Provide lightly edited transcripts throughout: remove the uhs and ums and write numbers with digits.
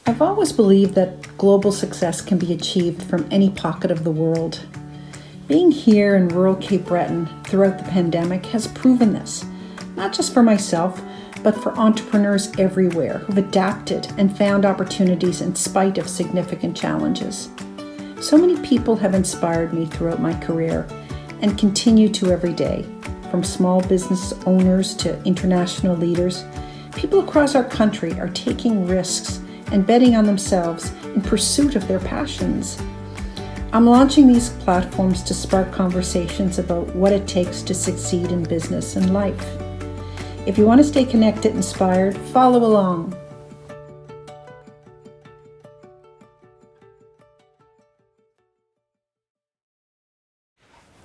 I've always believed that global success can be achieved from any pocket of the world. Being here in rural Cape Breton throughout the pandemic has proven this, not just for myself, but for entrepreneurs everywhere who've adapted and found opportunities in spite of significant challenges. So many people have inspired me throughout my career and continue to every day, from small business owners to international leaders. People across our country are taking risks and betting on themselves in pursuit of their passions. I'm launching these platforms to spark conversations about what it takes to succeed in business and life. If you want to stay connected and inspired, follow along.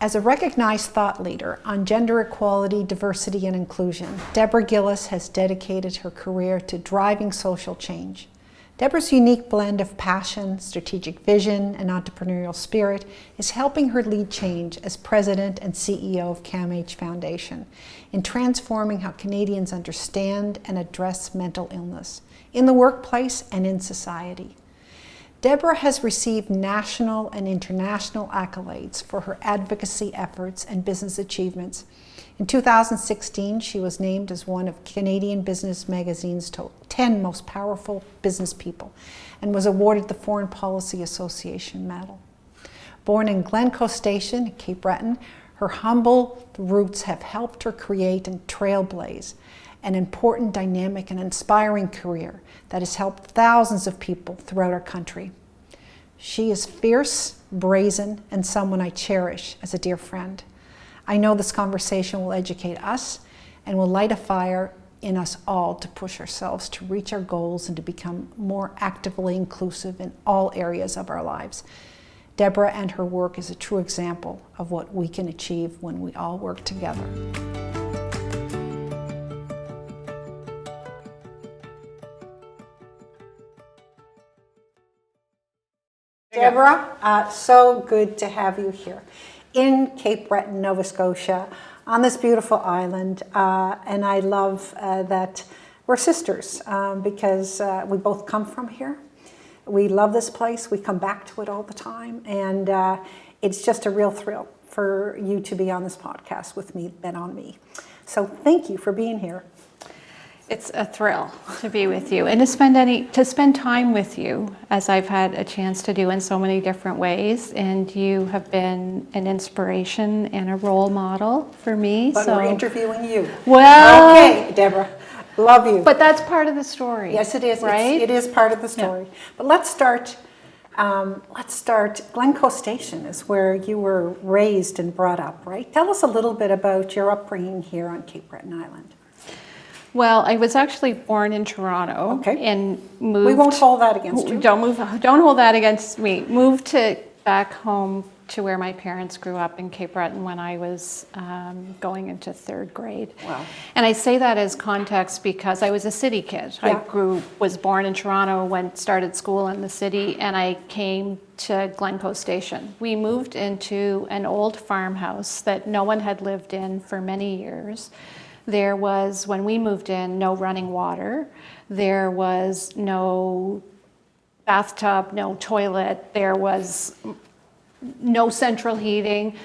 As a recognized thought leader on gender equality, diversity, and inclusion, Deborah Gillis has dedicated her career to driving social change. Deborah's unique blend of passion, strategic vision, and entrepreneurial spirit is helping her lead change as president and CEO of CAMH Foundation in transforming how Canadians understand and address mental illness in the workplace and in society. Deborah has received national and international accolades for her advocacy efforts and business achievements. In 2016, she was named as one of Canadian Business Magazine's 10 most powerful business people and was awarded the Foreign Policy Association Medal. Born in Glencoe Station, Cape Breton, her humble roots have helped her create and trailblaze an important, dynamic, and inspiring career that has helped thousands of people throughout our country. She is fierce, brazen, and someone I cherish as a dear friend. I know this conversation will educate us and will light a fire in us all to push ourselves to reach our goals and to become more actively inclusive in all areas of our lives. Deborah and her work is a true example of what we can achieve when we all work together. Deborah, so good to have you here in Cape Breton, Nova Scotia, on this beautiful island. And I love that we're sisters because we both come from here. We love this place. We come back to it all the time. And it's just a real thrill for you to be on this podcast with me, bet on me. So thank you for being here. It's a thrill to be with you and to spend time with you, as I've had a chance to do in so many different ways. And you have been an inspiration and a role model for me. But we're interviewing you. Well, okay, Deborah, love you. But that's part of the story. Yes, it is. Right? It is part of the story. Yeah. But let's start. Glencoe Station is where you were raised and brought up, right? Tell us a little bit about your upbringing here on Cape Breton Island. Well, I was actually born in Toronto and moved. We won't hold that against you. Don't hold that against me. Moved back home to where my parents grew up in Cape Breton when I was going into third grade. Wow. And I say that as context because I was a city kid. Yeah. I was born in Toronto, started school in the city, and I came to Glencoe Station. We moved into an old farmhouse that no one had lived in for many years. There was, when we moved in, no running water. There was no bathtub, no toilet. There was no central heating.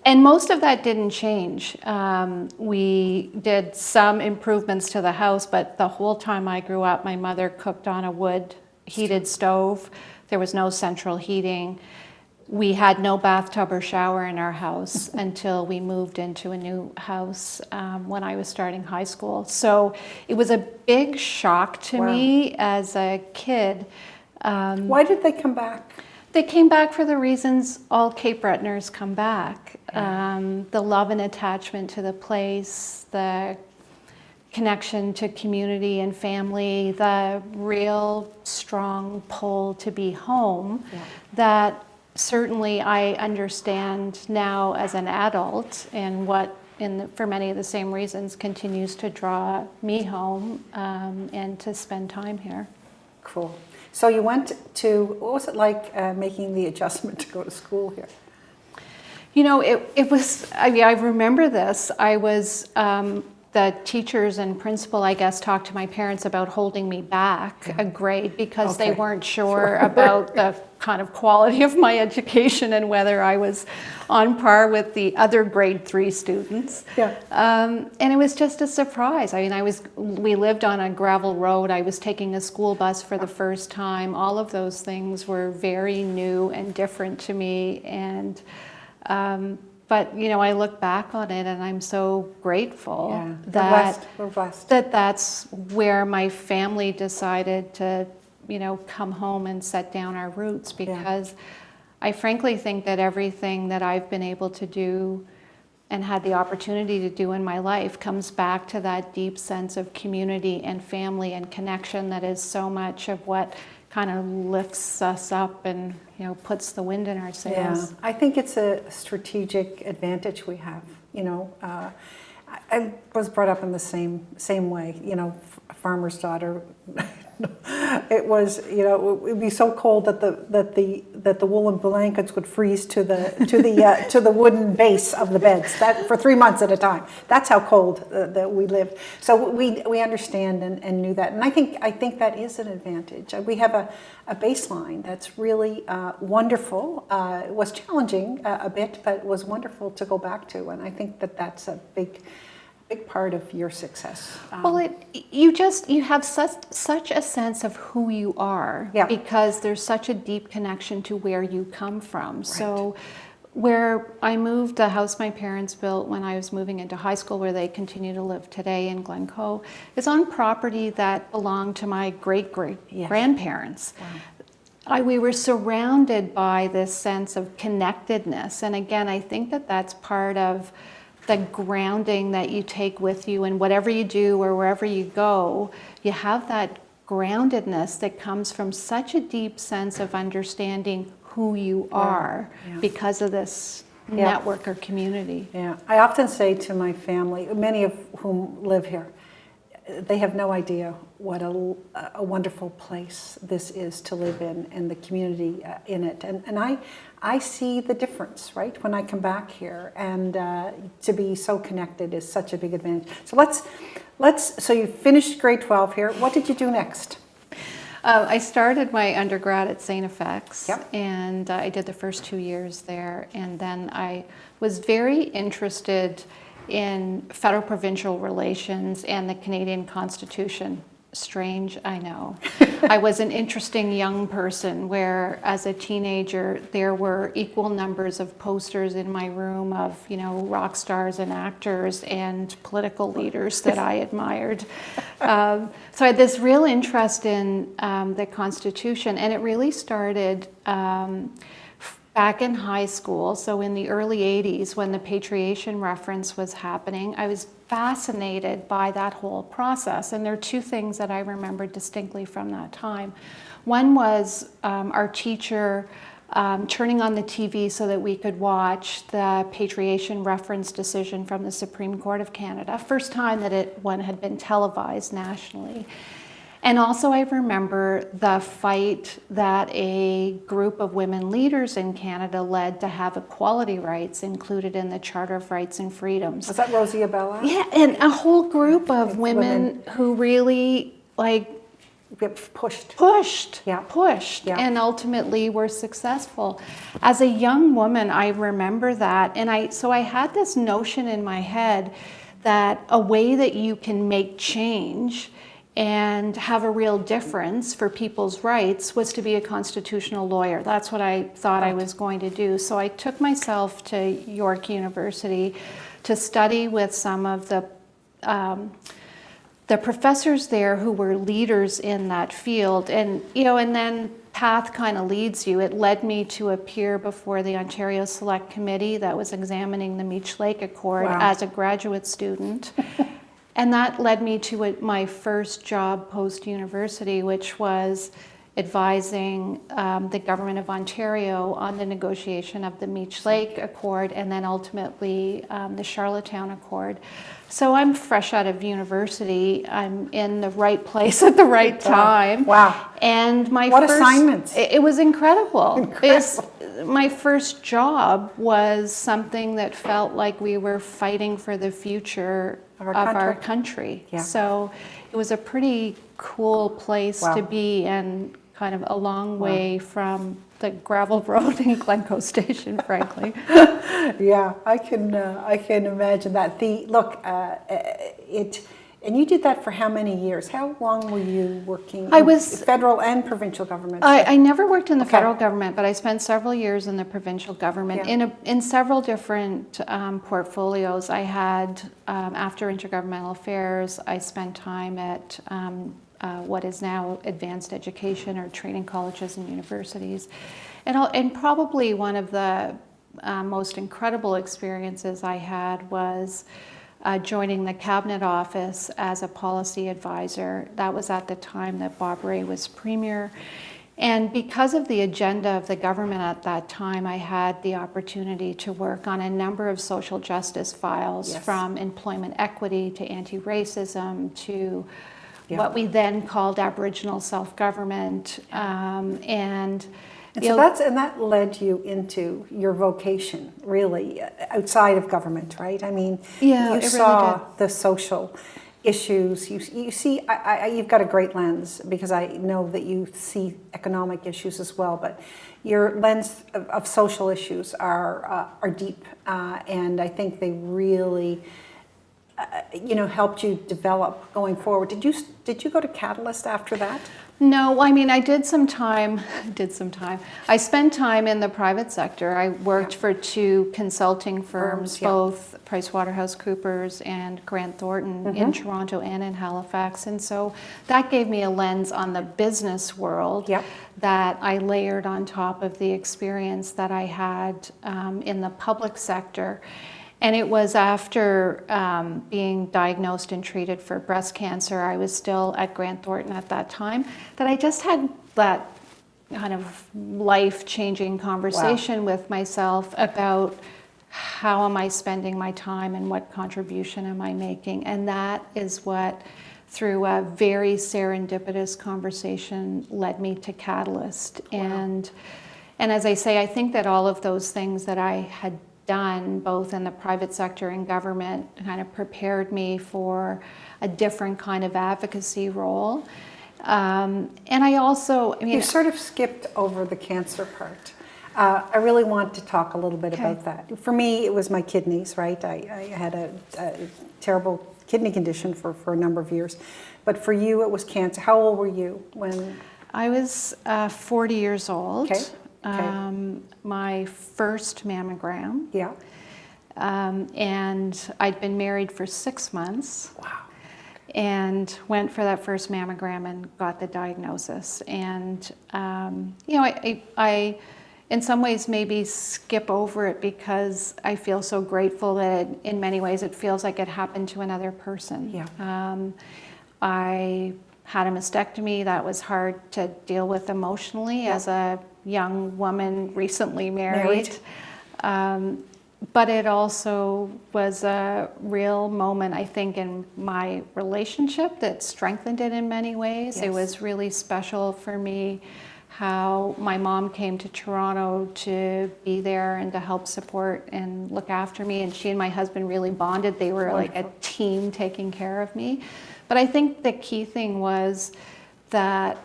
And most of that didn't change. We did some improvements to the house, but the whole time I grew up, my mother cooked on a wood heated stove. There was no central heating. We had no bathtub or shower in our house until we moved into a new house when I was starting high school. So it was a big shock to me as a kid. Why did they come back? They came back for the reasons all Cape Bretoners come back. The love and attachment to the place, the connection to community and family, the real strong pull to be home that certainly I understand now as an adult, and for many of the same reasons continues to draw me home and to spend time here. Cool. So you went to, what was it like making the adjustment to go to school here? You know, it was, I remember this. I was the teachers and principal, I guess, talked to my parents about holding me back a grade because they weren't sure about the kind of quality of my education and whether I was on par with the other grade 3 students. And it was just a surprise. I mean, we lived on a gravel road. I was taking a school bus for the first time. All of those things were very new and different to me. And but you know, I look back on it and I'm so grateful that we're blessed. That's where my family decided to, you know, come home and set down our roots, because I frankly think that everything that I've been able to do and had the opportunity to do in my life comes back to that deep sense of community and family and connection that is so much of what kind of lifts us up and, you know, puts the wind in our sails. I think it's a strategic advantage we have. You know, I was brought up in the same way. You know, farmer's daughter. It was, you know, it would be so cold that the woolen blankets would freeze to the wooden base of the beds. That for 3 months at a time. That's how cold that we lived. So we understand and knew that, and I think that is an advantage. We have a baseline that's really wonderful. It was challenging a bit, but it was wonderful to go back to, and I think that's a big part of your success. Well, you have such a sense of who you are, because there's such a deep connection to where you come from. Right. So where I moved, the house my parents built when I was moving into high school, where they continue to live today in Glencoe, is on property that belonged to my great-great-grandparents. Wow. We were surrounded by this sense of connectedness. And again, I think that that's part of the grounding that you take with you, and whatever you do or wherever you go, you have that groundedness that comes from such a deep sense of understanding who you are because of this network or community. Yeah, I often say to my family, many of whom live here, they have no idea what a wonderful place this is to live in, and the community in it. And I see the difference, right, when I come back here, and to be so connected is such a big advantage. So so you finished grade 12 here. What did you do next? I started my undergrad at St. FX, and I did the first 2 years there, and then I was very interested in federal-provincial relations and the Canadian Constitution. Strange, I know. I was an interesting young person where, as a teenager, there were equal numbers of posters in my room of, you know, rock stars and actors and political leaders that I admired. So I had this real interest in the Constitution, and it really started back in high school. So in the early 80s, when the patriation reference was happening, I was fascinated by that whole process. And there are two things that I remember distinctly from that time. One was our teacher turning on the TV so that we could watch the patriation reference decision from the Supreme Court of Canada, first time that one had been televised nationally. And also I remember the fight that a group of women leaders in Canada led to have equality rights included in the Charter of Rights and Freedoms. Was that Rosie Abella? Yeah, and a whole group of women who really pushed, and ultimately were successful. As a young woman, I remember that, and so I had this notion in my head that a way that you can make change and have a real difference for people's rights was to be a constitutional lawyer. That's what I thought I was going to do. So I took myself to York University to study with some of the professors there who were leaders in that field. And, you know, and then path kind of leads you. It led me to appear before the Ontario Select Committee that was examining the Meech Lake Accord as a graduate student. And that led me to my first job post-university, which was advising the government of Ontario on the negotiation of the Meech Lake Accord, and then ultimately the Charlottetown Accord. So I'm fresh out of university. I'm in the right place at the right time. Wow. And what assignments? It was incredible. My first job was something that felt like we were fighting for the future of our country. Yeah. So it was a pretty cool place to be, and kind of a long way from the gravel road in Glencoe Station, frankly. Yeah, I can imagine that. And you did that for how many years? How long were you working in federal and provincial government? I never worked in the federal government, but I spent several years in the provincial government in several different portfolios. I had, after intergovernmental affairs, I spent time at what is now advanced education or training colleges and universities. And probably one of the most incredible experiences I had was joining the Cabinet Office as a policy advisor. That was at the time that Bob Rae was Premier. And because of the agenda of the government at that time, I had the opportunity to work on a number of social justice files, from employment equity to anti-racism to what we then called Aboriginal self-government. And that led you into your vocation, really, outside of government, right? I mean, you saw really the social issues. You see, you've got a great lens, because I know that you see economic issues as well, but your lens of social issues are deep, and I think they really helped you develop going forward. Did you go to Catalyst after that? No, I mean, I did some time. I spent time in the private sector. I worked for two consulting firms, both PricewaterhouseCoopers and Grant Thornton, in Toronto and in Halifax. And so that gave me a lens on the business world that I layered on top of the experience that I had in the public sector. And it was after being diagnosed and treated for breast cancer, I was still at Grant Thornton at that time, that I just had that kind of life-changing conversation with myself about how am I spending my time and what contribution am I making. And that is what, through a very serendipitous conversation, led me to Catalyst. And as I say, I think that all of those things that I had done, both in the private sector and government, kind of prepared me for a different kind of advocacy role. And I also, you sort of skipped over the cancer part. I really want to talk a little bit about that. For me, it was my kidneys, right? I had a terrible kidney condition for a number of years. But for you, it was cancer. How old were you when? I was 40 years old. Okay. My first mammogram. Yeah. And I'd been married for 6 months. Wow. And went for that first mammogram and got the diagnosis. And, I in some ways maybe skip over it because I feel so grateful that in many ways it feels like it happened to another person. Yeah. I had a mastectomy that was hard to deal with emotionally as a young woman recently married. But it also was a real moment, I think, in my relationship that strengthened it in many ways. It was really special for me how my mom came to Toronto to be there and to help support and look after me. And she and my husband really bonded. They were like a team taking care of me. But I think the key thing was that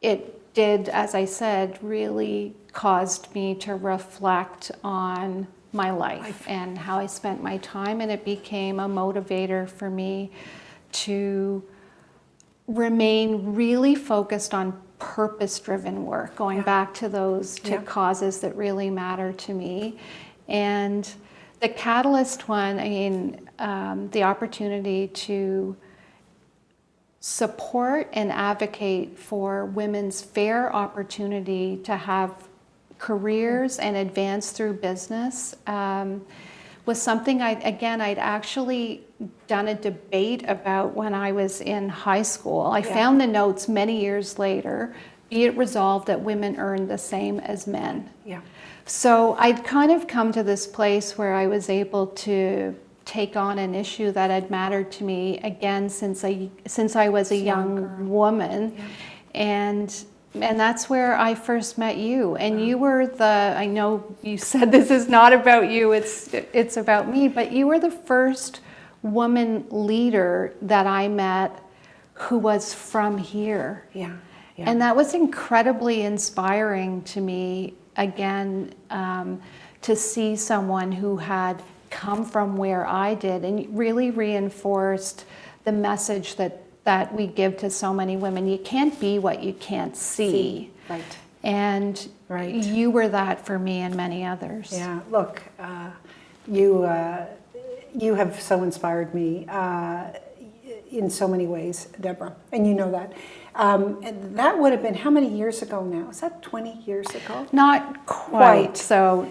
it did, as I said, really caused me to reflect on my life and how I spent my time, and it became a motivator for me to remain really focused on purpose-driven work, going back to those two causes that really matter to me. And the Catalyst one, I mean, the opportunity to support and advocate for women's fair opportunity to have careers and advance through business was something I'd actually done a debate about when I was in high school. I found the notes many years later be it resolved that women earn the same as men. Yeah. So I'd kind of come to this place where I was able to take on an issue that had mattered to me again since I was a young woman. Yeah. And that's where I first met you. And you were I know you said this is not about you, it's about me, but you were the first woman leader that I met who was from here. Yeah. Yeah. And that was incredibly inspiring to me, again, to see someone who had come from where I did, and really reinforced the message that we give to so many women. You can't be what you can't see. Right. And Right. you were that for me and many others. Yeah, look, you have so inspired me in so many ways, Deborah, and you know that. And that would have been how many years ago now? Is that 20 years ago? Not quite. So,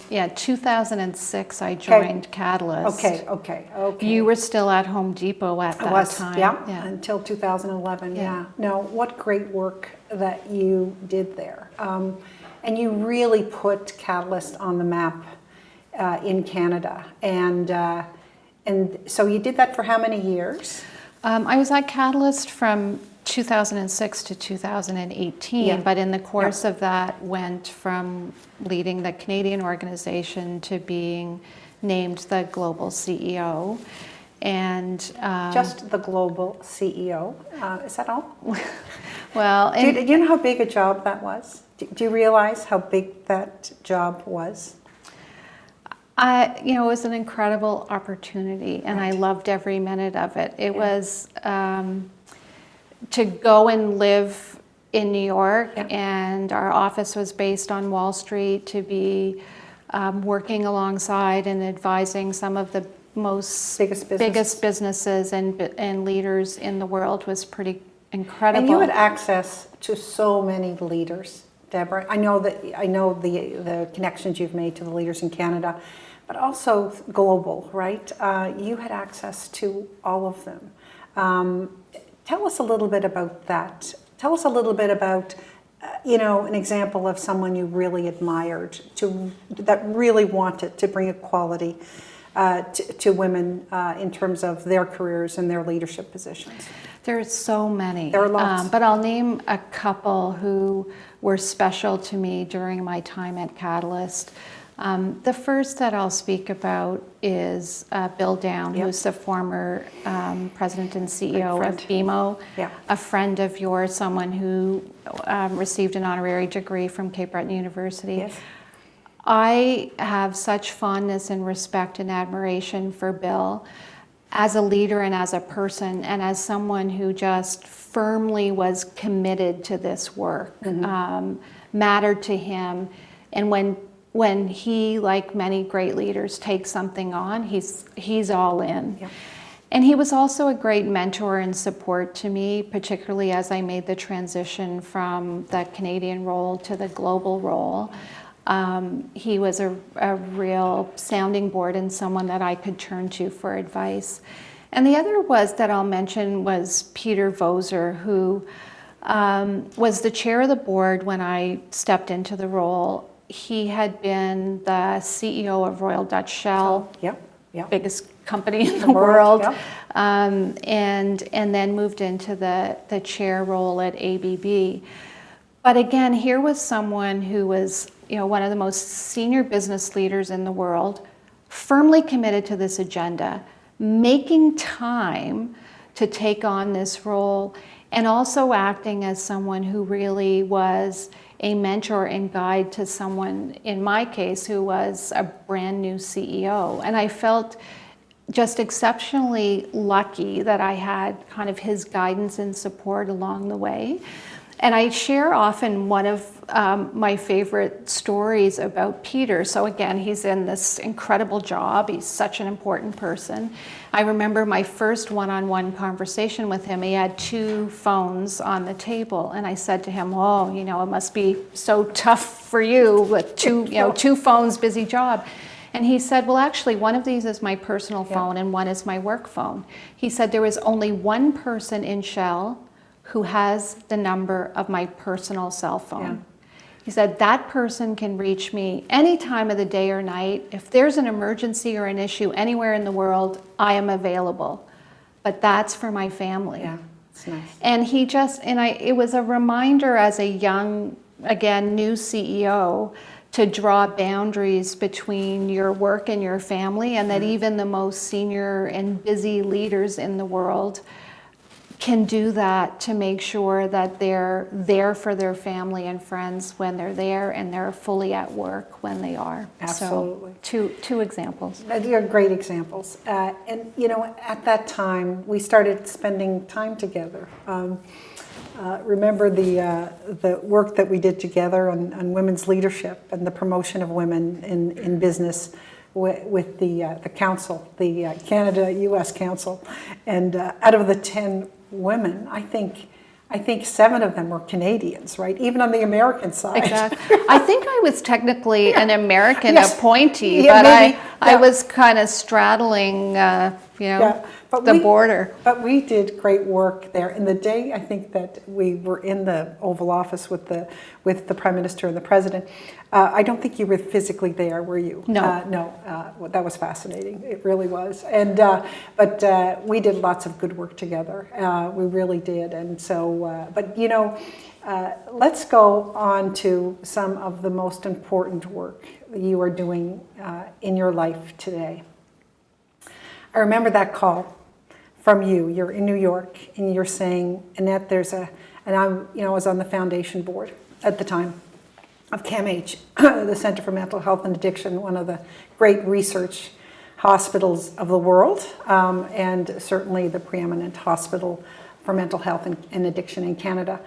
2006 I joined Catalyst. Okay. You were still at Home Depot at that time. Yeah, until 2011, yeah. No, what great work that you did there. And you really put Catalyst on the map in Canada. And so you did that for how many years? I was at Catalyst from 2006 to 2018, but in the course of that went from leading the Canadian organization to being named the global CEO. And just the global CEO, is that all? Well, do you know how big a job that was? Do you realize how big that job was? It was an incredible opportunity, and I loved every minute of it. It was to go and live in New York, and our office was based on Wall Street, to be working alongside and advising some of the biggest businesses and leaders in the world was pretty incredible. And you had access to so many leaders, Deborah. I know the connections you've made to the leaders in Canada, but also global, right? You had access to all of them. Tell us a little bit about that. Tell us a little bit about, an example of someone you really admired, that really wanted to bring equality to women in terms of their careers and their leadership positions. There's so many. There are lots. But I'll name a couple who were special to me during my time at Catalyst. The first that I'll speak about is Bill Down, who's the former president and CEO of BMO, a friend of yours, someone who received an honorary degree from Cape Breton University. Yes. I have such fondness and respect and admiration for Bill as a leader and as a person, and as someone who just firmly was committed to this work, mattered to him. And when he, like many great leaders, takes something on, he's all in. Yeah. And he was also a great mentor and support to me, particularly as I made the transition from the Canadian role to the global role. He was a real sounding board and someone that I could turn to for advice. And the other that I'll mention was Peter Voser, who was the chair of the board when I stepped into the role. He had been the CEO of Royal Dutch Shell, biggest company in the world, and then moved into the chair role at ABB. But again, here was someone who was, one of the most senior business leaders in the world, firmly committed to this agenda, making time to take on this role, and also acting as someone who really was a mentor and guide to someone, in my case, who was a brand new CEO. And I felt just exceptionally lucky that I had kind of his guidance and support along the way. And I share often one of my favorite stories about Peter. So again, he's in this incredible job. He's such an important person. I remember my first one-on-one conversation with him. He had 2 phones on the table, and I said to him, "Oh, it must be so tough for you with 2 phones, busy job." And he said, "Well, actually, one of these is my personal phone and one is my work phone." He said there was only one person in Shell who has the number of my personal cell phone. He said, that person can reach me any time of the day or night. If there's an emergency or an issue anywhere in the world, I am available. But that's for my family. Yeah, it's nice. And he just, it was a reminder as a young, again, new CEO to draw boundaries between your work and your family, and that even the most senior and busy leaders in the world can do that to make sure that they're there for their family and friends when they're there, and they're fully at work when they are. Absolutely. So, two examples. They're great examples. And, you know, at that time, we started spending time together. Remember the work that we did together on women's leadership and the promotion of women in business with the council, the Canada-U.S. Council. And out of the 10 women, I think 7 of them were Canadians, right? Even on the American side. Exactly. I think I was technically an American Yes. appointee, Yeah, but maybe. I was kind of straddling, the border. But we did great work there. In the day, I think that we were in the Oval Office with the Prime Minister and the President. I don't think you were physically there, were you? No. No. That was fascinating. It really was. And but we did lots of good work together. We really did. And so, but you know, let's go on to some of the most important work you are doing in your life today. I remember that call from you. You're in New York, and you're saying, Annette, and I was on the foundation board at the time of CAMH, the Center for Mental Health and Addiction, one of the great research hospitals of the world, and certainly the preeminent hospital for mental health and addiction in Canada,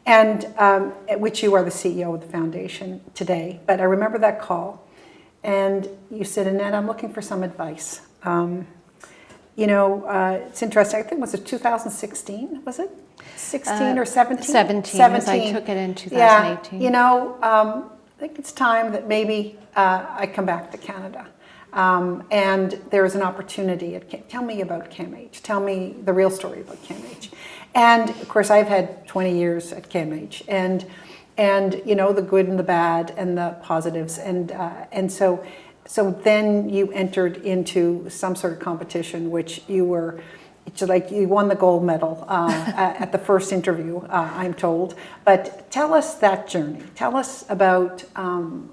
and at which you are the CEO of the foundation today. But I remember that call, and you said, Annette, I'm looking for some advice. It's interesting. I think, was it 2016? Was it 16 or 17? 17, because I took it in 2018. Yeah, I think it's time that maybe I come back to Canada. And there is an opportunity. Tell me about CAMH. Tell me the real story about CAMH. And of course, I've had 20 years at CAMH, and the good and the bad and the positives, and so then you entered into some sort of competition, which you won the gold medal at the first interview, I'm told. But tell us that journey. Tell us about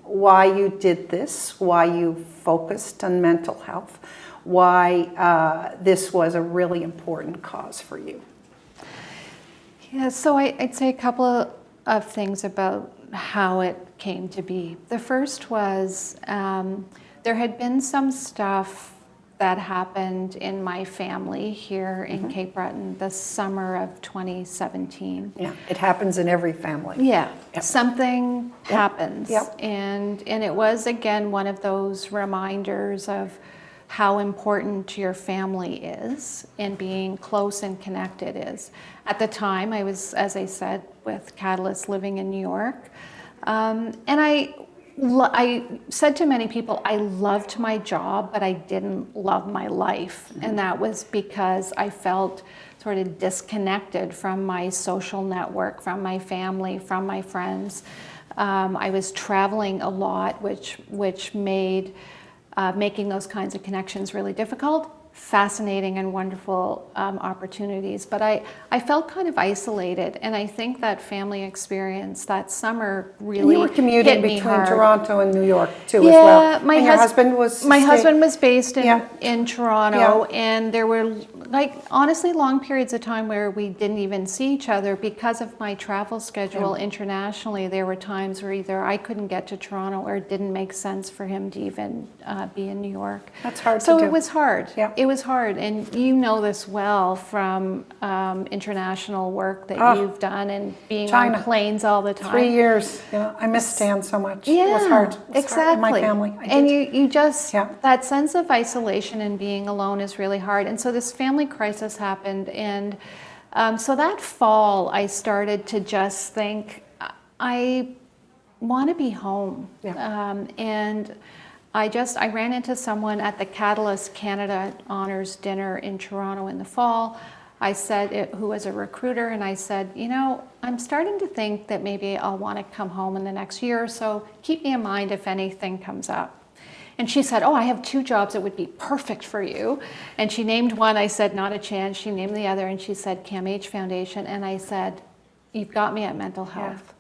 why you did this, why you focused on mental health, why this was a really important cause for you. Yeah, so I'd say a couple of things about how it came to be. The first was there had been some stuff that happened in my family here in Cape Breton the summer of 2017. Yeah, it happens in every family. Yeah, Yep. Something happens. Yep. And it was, again, one of those reminders of how important your family is and being close and connected is. At the time, I was, as I said, with Catalyst living in New York. And I said to many people, I loved my job, but I didn't love my life. And that was because I felt sort of disconnected from my social network, from my family, from my friends. I was traveling a lot, which made making those kinds of connections really difficult. Fascinating and wonderful opportunities, but I felt kind of isolated, and I think that family experience that summer really you were commuting hit me between hard. Toronto and New York too, Yeah, as well. my and your husband was husband was based in Yeah. Toronto, Yeah. and there were honestly long periods of time where we didn't even see each other because of my travel schedule internationally. There were times where either I couldn't get to Toronto or it didn't make sense for him to even be in New York. That's hard to So do. it was hard. Yeah. It was hard, and you know this well from international work that you've done and being China. on planes all the time. 3 years. I miss Stan so much. Yeah, it was hard. It was exactly. hard in my family. And you just, Yeah. that sense of isolation and being alone is really hard. And so this family crisis happened. And so that fall, I started to just think, I want to be home. Yeah. And I ran into someone at the Catalyst Canada Honors Dinner in Toronto in the fall. who was a recruiter, and I said, you know, I'm starting to think that maybe I'll want to come home in the next year or so. Keep me in mind if anything comes up. And she said, oh, I have 2 jobs that would be perfect for you. And she named one. I said, not a chance. She named the other, and she said, CAMH Foundation. And I said, you've got me at mental health. Yeah.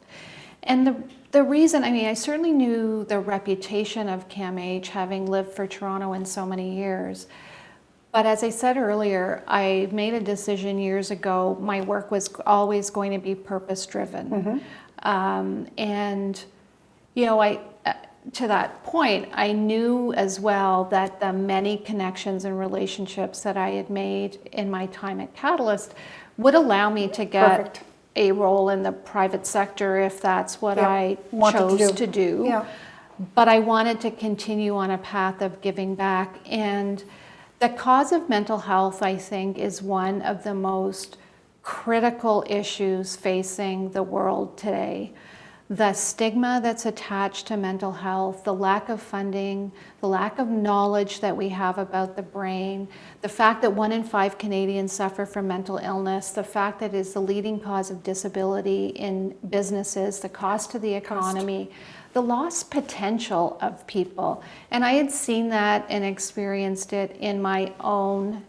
And the reason, I mean, I certainly knew the reputation of CAMH, having lived for Toronto in so many years. But as I said earlier, I made a decision years ago. My work was always going to be purpose-driven. Mm-hmm. And, you know, to that point, I knew as well that the many connections and relationships that I had made in my time at Catalyst would allow me to get a role in the private sector if that's what I chose to do. Yeah. But I wanted to continue on a path of giving back. And the cause of mental health, I think, is one of the most critical issues facing the world today. The stigma that's attached to mental health, the lack of funding, the lack of knowledge that we have about the brain, the fact that 1 in 5 Canadians suffer from mental illness, the fact that it's the leading cause of disability in businesses, the cost to the economy, the lost potential of people. And I had seen that and experienced it in my own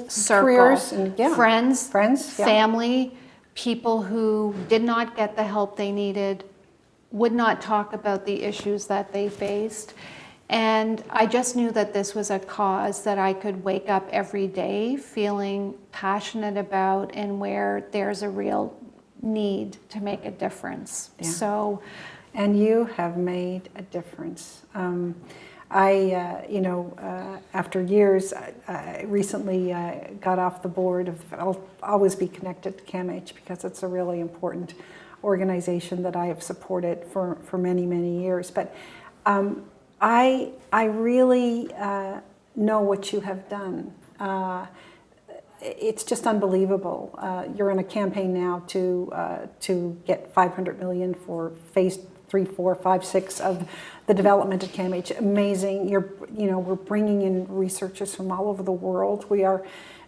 circle. Careers and friends, family, people who did not get the help they needed, would not talk about the issues that they faced. And I just knew that this was a cause that I could wake up every day feeling passionate about and where there's a real need to make a difference. Yeah. So, and you have made a difference. After years, I recently got off the board of, I'll always be connected to CAMH because it's a really important organization that I have supported for many, many years. But I really know what you have done. It's just unbelievable. You're in a campaign now to get $500 million for phase 3, 4, 5, 6 of the development at CAMH. Amazing. We're bringing in researchers from all over the world. We are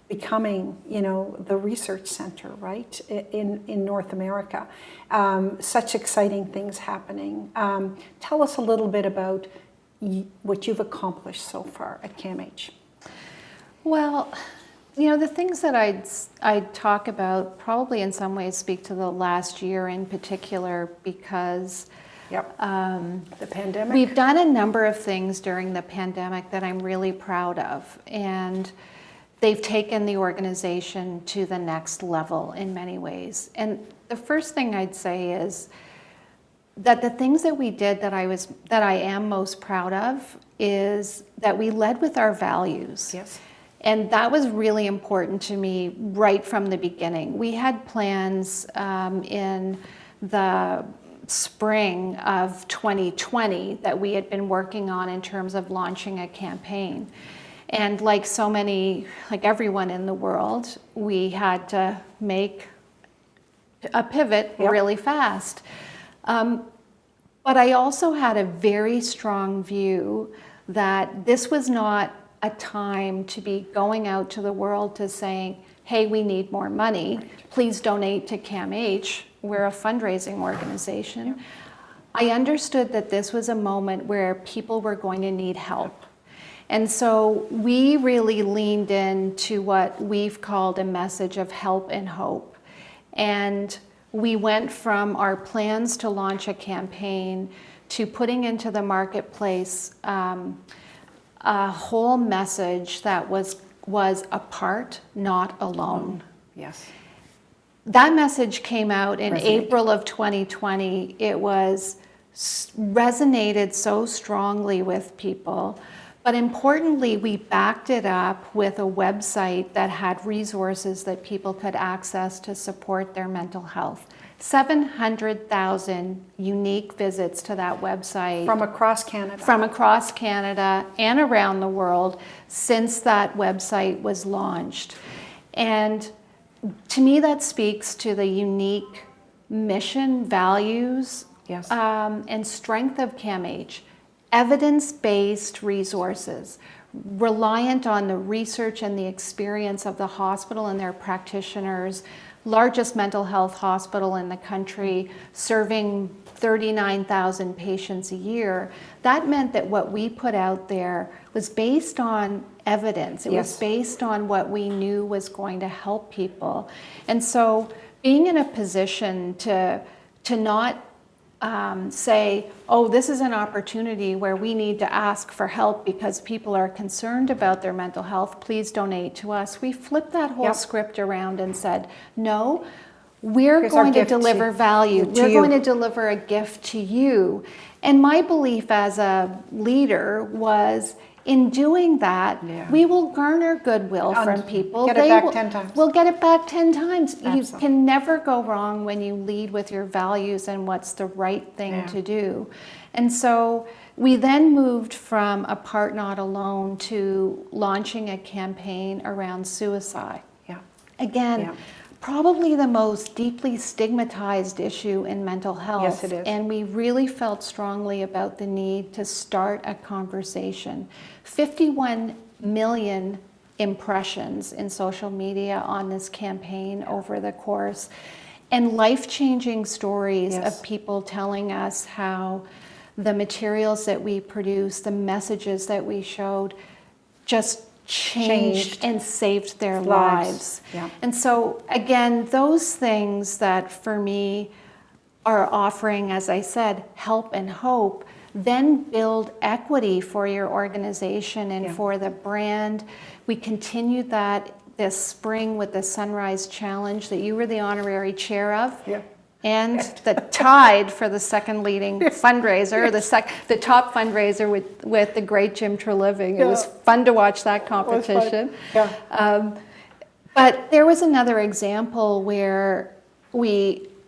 becoming, the research center, right, in North America. Such exciting things happening. Tell us a little bit about what you've accomplished so far at CAMH. Well, the things that I'd talk about probably in some ways speak to the last year in particular because the pandemic. We've done a number of things during the pandemic that I'm really proud of, and they've taken the organization to the next level in many ways. And the first thing I'd say is that the things that we did that I am most proud of is that we led with our values. Yes. And that was really important to me right from the beginning. We had plans in the spring of 2020 that we had been working on in terms of launching a campaign. And like everyone in the world, we had to make a pivot really fast. But I also had a very strong view that this was not a time to be going out to the world to saying, hey, we need more money. Please donate to CAMH. We're a fundraising organization. Yeah. I understood that this was a moment where people were going to need help. And so we really leaned into what we've called a message of help and hope. And we went from our plans to launch a campaign to putting into the marketplace a whole message that was apart, not alone. Yes. That message came out in April of 2020. It resonated so strongly with people. But importantly, we backed it up with a website that had resources that people could access to support their mental health. 700,000 unique visits to that website. From across Canada. From across Canada and around the world since that website was launched. And to me, that speaks to the unique mission, values, and strength of CAMH. Evidence-based resources, reliant on the research and the experience of the hospital and their practitioners, largest mental health hospital in the country, serving 39,000 patients a year. That meant that what we put out there was based on evidence. It was based on what we knew was going to help people. And so being in a position to not say, oh, this is an opportunity where we need to ask for help because people are concerned about their mental health, please donate to us. We flipped that whole script around and said, no, we're going to deliver value. We're going to deliver a gift to you. And my belief as a leader was, in doing that, we will garner goodwill from people. Get it back 10 times. We'll get it back 10 times. Absolutely. You can never go wrong when you lead with your values and what's the right thing to do. And so we then moved from A Part Not Alone to launching a campaign around suicide. Again, probably the most deeply stigmatized issue in mental health. Yes, it is. And we really felt strongly about the need to start a conversation. 51 million impressions in social media on this campaign over the course, and life-changing stories of people telling us how the materials that we produced, the messages that we showed, just changed and saved their lives. And so again, those things that for me are offering, as I said, help and hope, then build equity for your organization and for the brand. We continued that this spring with the Sunrise Challenge that you were the honorary chair of. And the tied for the second leading fundraiser, the top fundraiser with the great Jim Treliving. It was fun to watch that competition. But there was another example where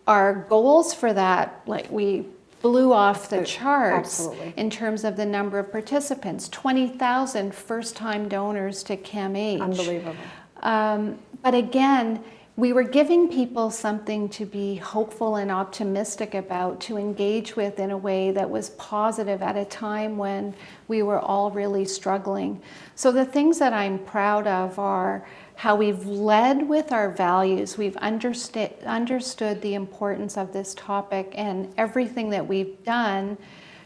our goals for that, like we blew off the charts in terms of the number of participants. 20,000 first-time donors to CAMH. Unbelievable. But again, we were giving people something to be hopeful and optimistic about, to engage with in a way that was positive at a time when we were all really struggling. So the things that I'm proud of are how we've led with our values. We've understood the importance of this topic, and everything that we've done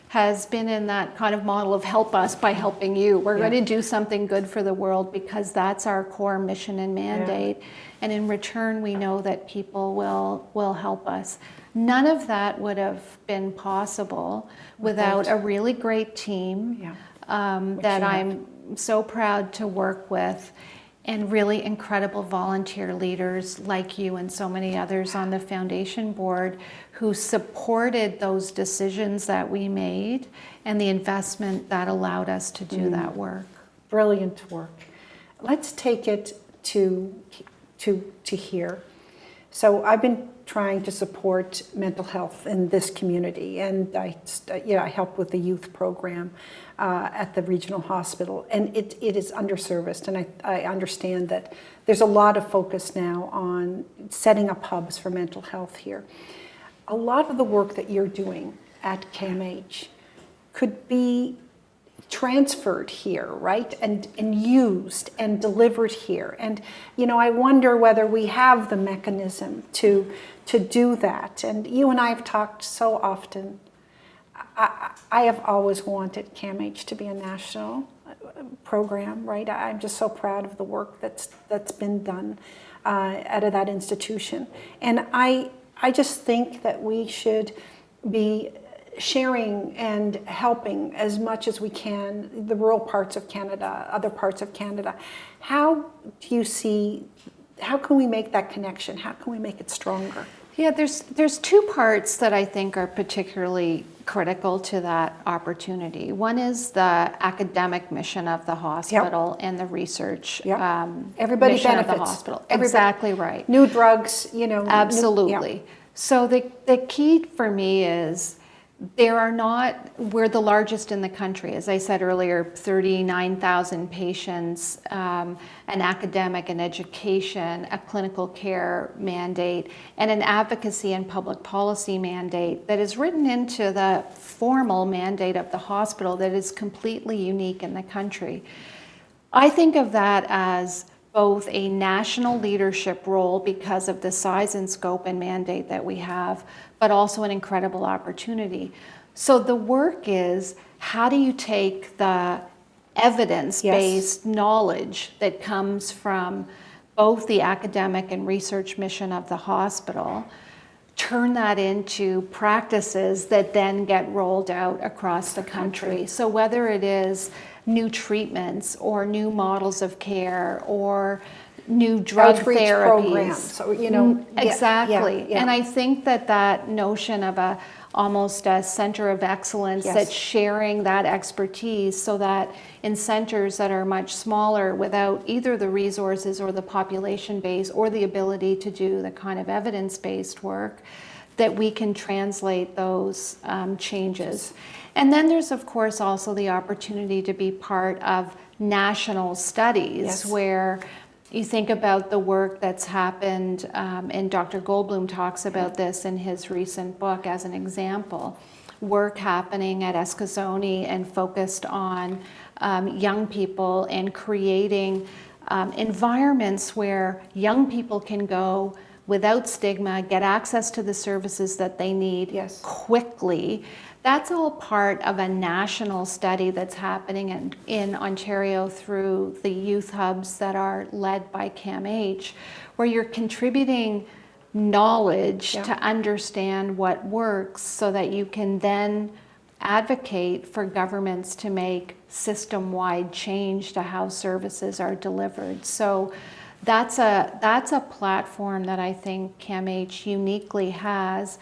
has been in that kind of model of help us by helping you. We're going to do something good for the world because that's our core mission and mandate. And in return, we know that people will help us. None of that would have been possible without a really great team that I'm so proud to work with, and really incredible volunteer leaders like you and so many others on the foundation board who supported those decisions that we made and the investment that allowed us to do that work. Brilliant work. Let's take it to here. So I've been trying to support mental health in this community, and I help with the youth program at the regional hospital, and it is underserviced, and I understand that there's a lot of focus now on setting up hubs for mental health here. A lot of the work that you're doing at CAMH could be transferred here, right? And used and delivered here. And, I wonder whether we have the mechanism to do that. And you and I have talked so often. I have always wanted CAMH to be a national program, right? I'm just so proud of the work that's been done out of that institution. And I just think that we should be sharing and helping as much as we can the rural parts of Canada, other parts of Canada. How can we make that connection? How can we make it stronger? Yeah, there's two parts that I think are particularly critical to that opportunity. One is the academic mission of the hospital and the research Everybody mission benefits. of the hospital. Exactly right. New drugs, Absolutely. So the key for me is we're the largest in the country. As I said earlier, 39,000 patients, an academic and education, a clinical care mandate, and an advocacy and public policy mandate that is written into the formal mandate of the hospital that is completely unique in the country. I think of that as both a national leadership role because of the size and scope and mandate that we have, but also an incredible opportunity. So the work is, how do you take the evidence-based knowledge that comes from both the academic and research mission of the hospital, turn that into practices that then get rolled out across the country. So whether it is new treatments or new models of care or new drug Outreach therapies. programs, so, you know, Exactly. yeah. And I think that that notion of almost a center of excellence, that's sharing that expertise, so that in centers that are much smaller, without either the resources or the population base or the ability to do the kind of evidence-based work, that we can translate those changes. And then there's, of course, also the opportunity to be part of national studies where you think about the work that's happened, and Dr. Goldblum talks about this in his recent book as an example, work happening at Escazone and focused on young people and creating environments where young people can go without stigma, get access to the services that they need quickly. That's all part of a national study that's happening in Ontario through the youth hubs that are led by CAMH, where you're contributing knowledge to understand what works so that you can then advocate for governments to make system-wide change to how services are delivered. So that's a platform that I think CAMH uniquely has,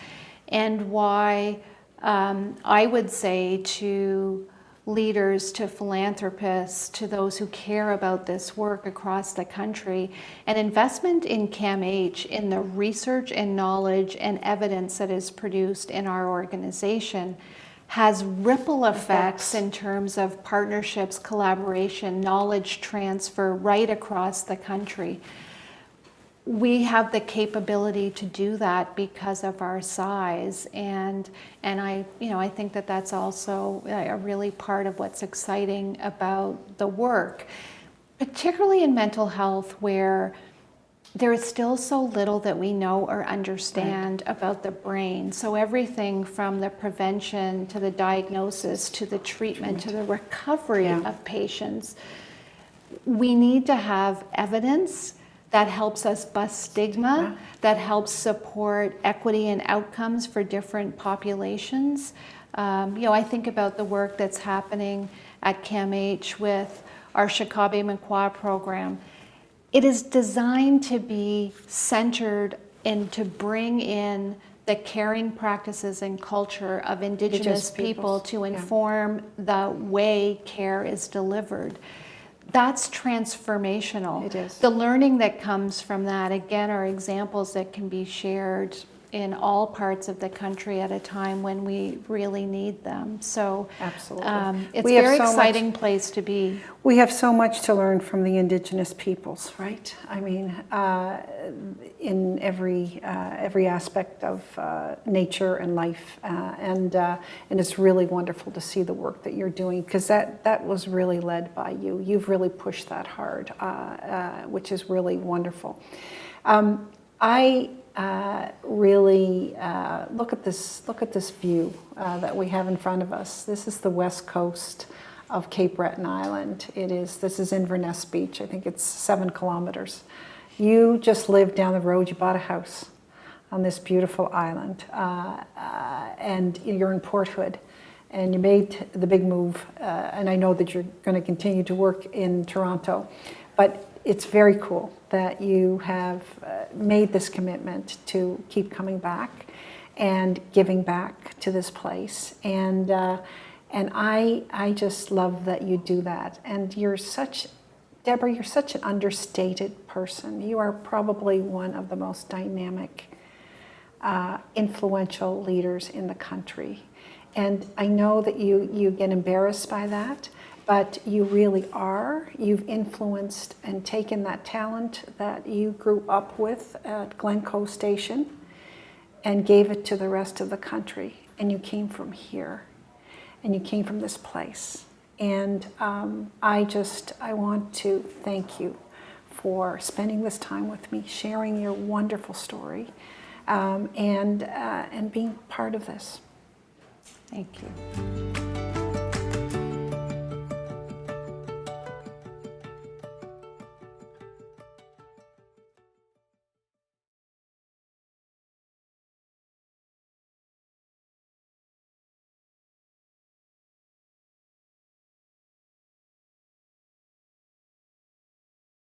and why I would say to leaders, to philanthropists, to those who care about this work across the country, an investment in CAMH, in the research and knowledge and evidence that is produced in our organization, has ripple effects in terms of partnerships, collaboration, knowledge transfer right across the country. We have the capability to do that because of our size, and I think that that's also a really part of what's exciting about the work, particularly in mental health, where there is still so little that we know or understand about the brain. So everything from the prevention to the diagnosis to the treatment to the recovery of patients, we need to have evidence that helps us bust stigma, that helps support equity and outcomes for different populations. I think about the work that's happening at CAMH with our Shakabe-Makwa program. It is designed to be centered and to bring in the caring practices and culture of Indigenous people to inform the way care is delivered. That's transformational. It is. The learning that comes from that, again, are examples that can be shared in all parts of the country at a time when we really need them. So absolutely, it's a very exciting place to be. We have so much to learn from the Indigenous peoples, right? I mean, in every aspect of nature and life, and it's really wonderful to see the work that you're doing, because that was really led by you. You've really pushed that hard, which is really wonderful. I really look at this view that we have in front of us. This is the west coast of Cape Breton Island. This is Inverness Beach. I think it's 7 kilometers. You just lived down the road. You bought a house on this beautiful island, and you're in Port Hood, and you made the big move. And I know that you're going to continue to work in Toronto, but it's very cool that you have made this commitment to keep coming back and giving back to this place. And I just love that you do that. And Deborah, you're such an understated person. You are probably one of the most dynamic, influential leaders in the country. And I know that you get embarrassed by that, but you really are. You've influenced and taken that talent that you grew up with at Glencoe Station and gave it to the rest of the country. And you came from here, and you came from this place. And I want to thank you for spending this time with me, sharing your wonderful story, and being part of this. Thank you.